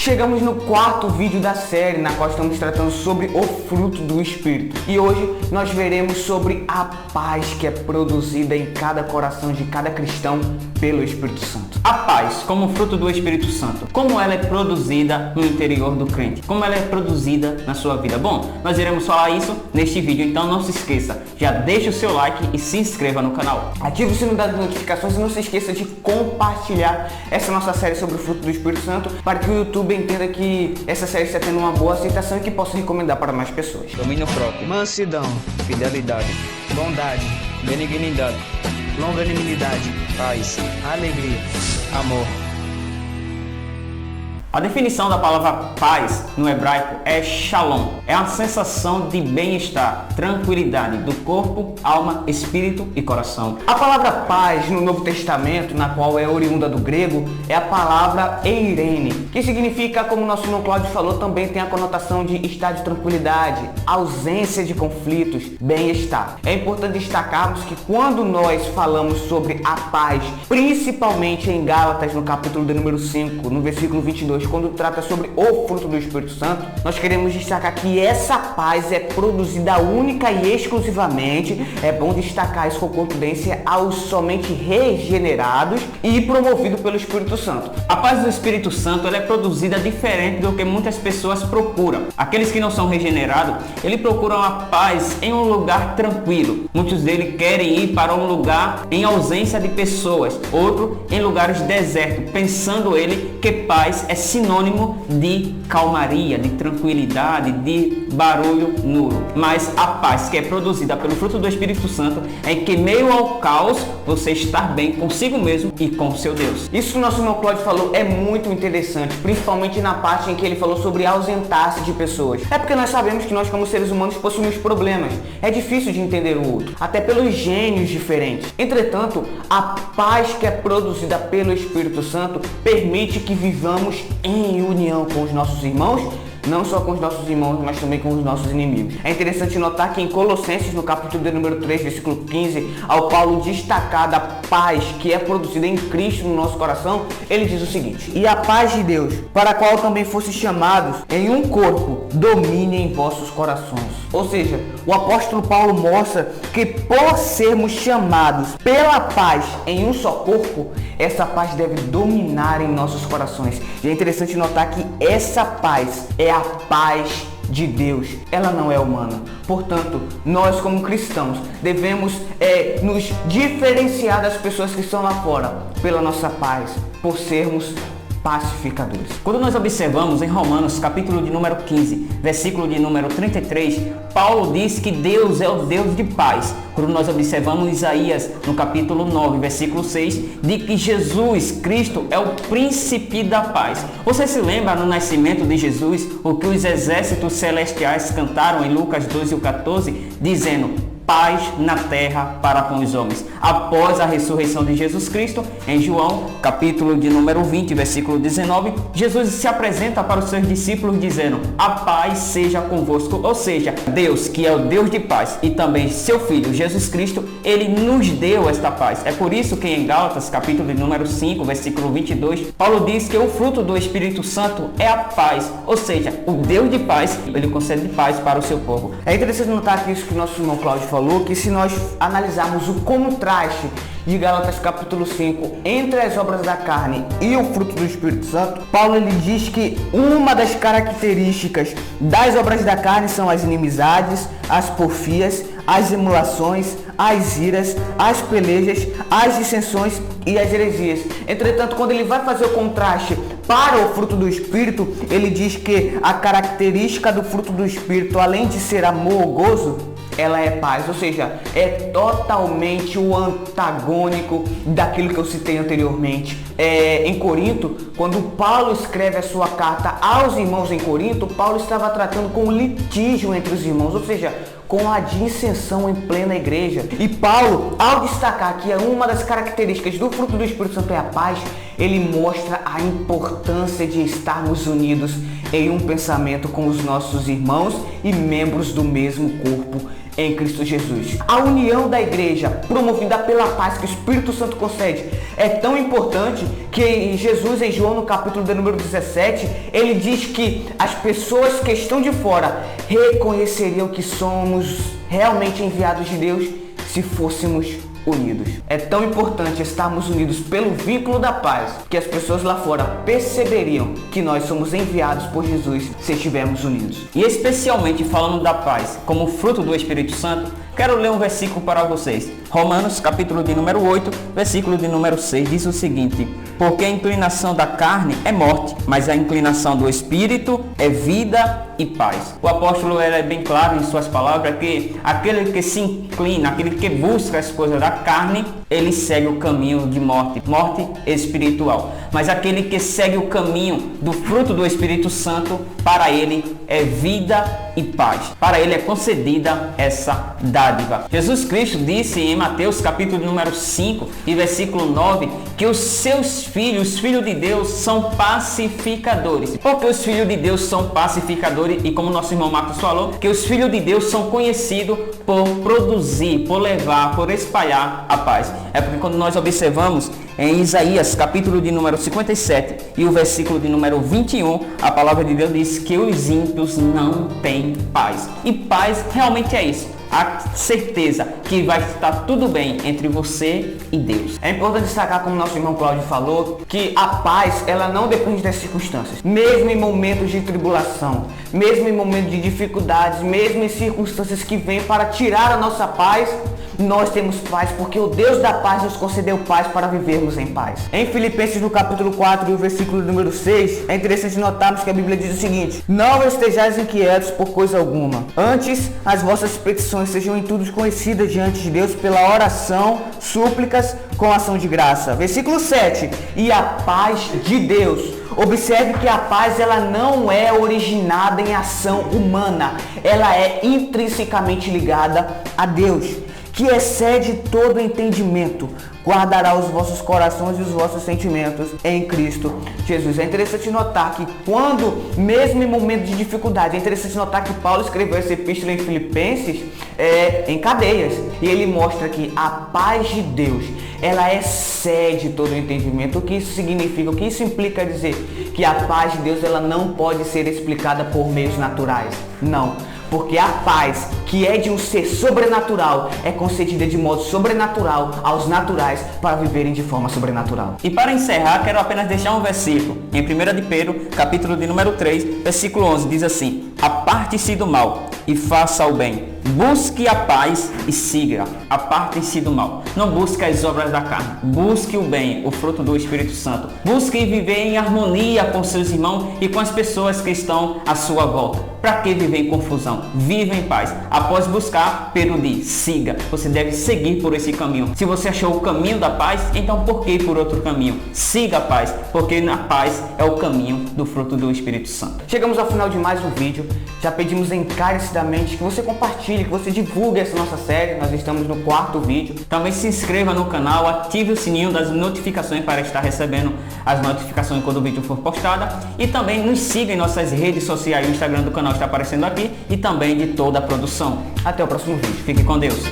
Chegamos no quarto vídeo da série, na qual estamos tratando sobre o fruto do Espírito. E hoje nós veremos sobre a paz que é produzida em cada coração de cada cristão pelo Espírito Santo. A paz, como fruto do Espírito Santo, como ela é produzida no interior do crente, como ela é produzida na sua vida. Bom, nós iremos falar isso neste vídeo, então não se esqueça, já deixa o seu like e se inscreva no canal. Ative o sino das notificações e não se esqueça de compartilhar essa nossa série sobre o fruto do Espírito Santo para que o YouTube entenda que essa série está tendo uma boa aceitação e que possa recomendar para mais pessoas. Domínio próprio, mansidão, fidelidade, bondade, benignidade, longanimidade, paz, alegria, amor. A definição da palavra paz no hebraico é shalom. É a sensação de bem-estar, tranquilidade do corpo, alma, espírito e coração. A palavra paz no Novo Testamento, na qual é oriunda do grego, é a palavra eirene, que significa, como nosso irmão Cláudio falou, também tem a conotação de estar de tranquilidade, ausência de conflitos, bem-estar. É importante destacarmos que quando nós falamos sobre a paz, principalmente em Gálatas, no capítulo de número 5, no versículo 22, quando trata sobre o fruto do Espírito Santo, nós queremos destacar que essa paz é produzida única e exclusivamente, é bom destacar isso com contundência, aos somente regenerados e promovido pelo Espírito Santo. A paz do Espírito Santo ela é produzida diferente do que muitas pessoas procuram. Aqueles que não são regenerados, eles procuram a paz em um lugar tranquilo. Muitos deles querem ir para um lugar em ausência de pessoas, outro em lugares desertos, pensando ele que paz é sinônimo de calmaria, de tranquilidade, de barulho nulo. Mas a paz que é produzida pelo fruto do Espírito Santo é que, meio ao caos, você estar bem consigo mesmo e com seu Deus. Isso que o nosso irmão Cláudio falou é muito interessante, principalmente na parte em que ele falou sobre ausentar-se de pessoas. É porque nós sabemos que nós, como seres humanos, possuímos problemas. É difícil de entender o outro, até pelos gênios diferentes. Entretanto, a paz que é produzida pelo Espírito Santo permite que vivamos em união com os nossos irmãos, não só com os nossos irmãos, mas também com os nossos inimigos. É interessante notar que em Colossenses, no capítulo de número 3, versículo 15, ao Paulo destacar da paz que é produzida em Cristo no nosso coração, ele diz o seguinte: e a paz de Deus, para a qual também fostes chamados em um corpo, domine em vossos corações. Ou seja, o apóstolo Paulo mostra que por sermos chamados pela paz em um só corpo, essa paz deve dominar em nossos corações. E é interessante notar que essa paz é a paz de Deus, ela não é humana. Portanto, nós como cristãos devemos nos diferenciar das pessoas que estão lá fora pela nossa paz, por sermos pacificadores. Quando nós observamos em Romanos, capítulo de número 15, versículo de número 33, Paulo diz que Deus é o Deus de paz. Quando nós observamos Isaías, no capítulo 9, versículo 6, de que Jesus Cristo é o príncipe da paz. Você se lembra no nascimento de Jesus, o que os exércitos celestiais cantaram em Lucas 12:14, dizendo: paz na terra para com os homens. Após a ressurreição de Jesus Cristo, em João, capítulo de número 20, versículo 19, Jesus se apresenta para os seus discípulos dizendo: a paz seja convosco. Ou seja, Deus, que é o Deus de paz, e também seu Filho, Jesus Cristo, ele nos deu esta paz. É por isso que em Gálatas, capítulo de número 5, versículo 22, Paulo diz que o fruto do Espírito Santo é a paz. Ou seja, o Deus de paz, ele concede paz para o seu povo. É interessante notar que isso que o nosso irmão Cláudio falou, que se nós analisarmos o contraste de Gálatas capítulo 5 entre as obras da carne e o fruto do Espírito Santo, Paulo ele diz que uma das características das obras da carne são as inimizades, as porfias, as emulações, as iras, as pelejas, as dissensões e as heresias. Entretanto, quando ele vai fazer o contraste para o fruto do Espírito, ele diz que a característica do fruto do Espírito, além de ser amor, gozo, ela é paz, ou seja, é totalmente o antagônico daquilo que eu citei anteriormente. Em Corinto, quando Paulo escreve a sua carta aos irmãos em Corinto, Paulo estava tratando com o litígio entre os irmãos, ou seja, com a dissensão em plena igreja. E Paulo, ao destacar que uma das características do fruto do Espírito Santo é a paz, ele mostra a importância de estarmos unidos em um pensamento com os nossos irmãos e membros do mesmo corpo em Cristo Jesus. A união da igreja, promovida pela paz que o Espírito Santo concede, é tão importante que Jesus, em João, no capítulo de número 17, ele diz que as pessoas que estão de fora reconheceriam que somos realmente enviados de Deus se fôssemos unidos. É tão importante estarmos unidos pelo vínculo da paz que as pessoas lá fora perceberiam que nós somos enviados por Jesus se estivermos unidos. E especialmente falando da paz como fruto do Espírito Santo, quero ler um versículo para vocês. Romanos, capítulo de número 8, versículo de número 6, diz o seguinte: porque a inclinação da carne é morte, mas a inclinação do Espírito é vida e paz. O apóstolo é bem claro em suas palavras que aquele que se inclina, aquele que busca as coisas da carne, ele segue o caminho de morte, morte espiritual. Mas aquele que segue o caminho do fruto do Espírito Santo, para ele é vida e paz. Para ele é concedida essa dádiva. Jesus Cristo disse em Mateus capítulo número 5 e versículo 9 que os seus filhos, os filhos de Deus, são pacificadores. Porque os filhos de Deus são pacificadores, e como nosso irmão Marcos falou, que os filhos de Deus são conhecidos por produzir, por levar, por espalhar a paz. É porque quando nós observamos em Isaías capítulo de número 57 e o versículo de número 21, a palavra de Deus diz que os ímpios não têm paz. E paz realmente é isso. A certeza que vai estar tudo bem entre você e Deus. É importante destacar, como nosso irmão Cláudio falou, que a paz, ela não depende das circunstâncias. Mesmo em momentos de tribulação, mesmo em momentos de dificuldades, mesmo em circunstâncias que vêm para tirar a nossa paz, nós temos paz, porque o Deus da paz nos concedeu paz para vivermos em paz. Em Filipenses, no capítulo 4 e o versículo número 6, é interessante notarmos que a Bíblia diz o seguinte: não estejais inquietos por coisa alguma, antes as vossas petições sejam em tudo conhecidas diante de Deus pela oração, súplicas com ação de graça. Versículo 7, e a paz de Deus. Observe que a paz, ela não é originada em ação humana, ela é intrinsecamente ligada a Deus, que excede todo entendimento, guardará os vossos corações e os vossos sentimentos em Cristo Jesus. É interessante notar que quando, mesmo em momentos de dificuldade, é interessante notar que Paulo escreveu essa epístola em Filipenses em cadeias. E ele mostra que a paz de Deus, ela excede todo o entendimento. O que isso significa? O que isso implica dizer? Que a paz de Deus, ela não pode ser explicada por meios naturais. Não. Porque a paz, que é de um ser sobrenatural, é concedida de modo sobrenatural aos naturais para viverem de forma sobrenatural. E para encerrar, quero apenas deixar um versículo. Em 1 de Pedro, capítulo de número 3, versículo 11, diz assim: aparte-se do mal e faça o bem. Busque a paz e siga. Aparte-se do mal. Não busque as obras da carne. Busque o bem, o fruto do Espírito Santo. Busque viver em harmonia com seus irmãos e com as pessoas que estão à sua volta. Para que viver em confusão? Viva em paz. Após buscar, perudir, siga. Você deve seguir por esse caminho. Se você achou o caminho da paz, então por que por outro caminho? Siga a paz, porque na paz é o caminho do fruto do Espírito Santo. Chegamos ao final de mais um vídeo. Já pedimos encarecidamente que você compartilhe, que você divulgue essa nossa série. Nós estamos no 4º vídeo. Também se inscreva no canal, ative o sininho das notificações para estar recebendo as notificações quando o vídeo for postado. E também nos siga em nossas redes sociais. O Instagram do canal está aparecendo aqui e também de toda a produção. Até o próximo vídeo. Fique com Deus.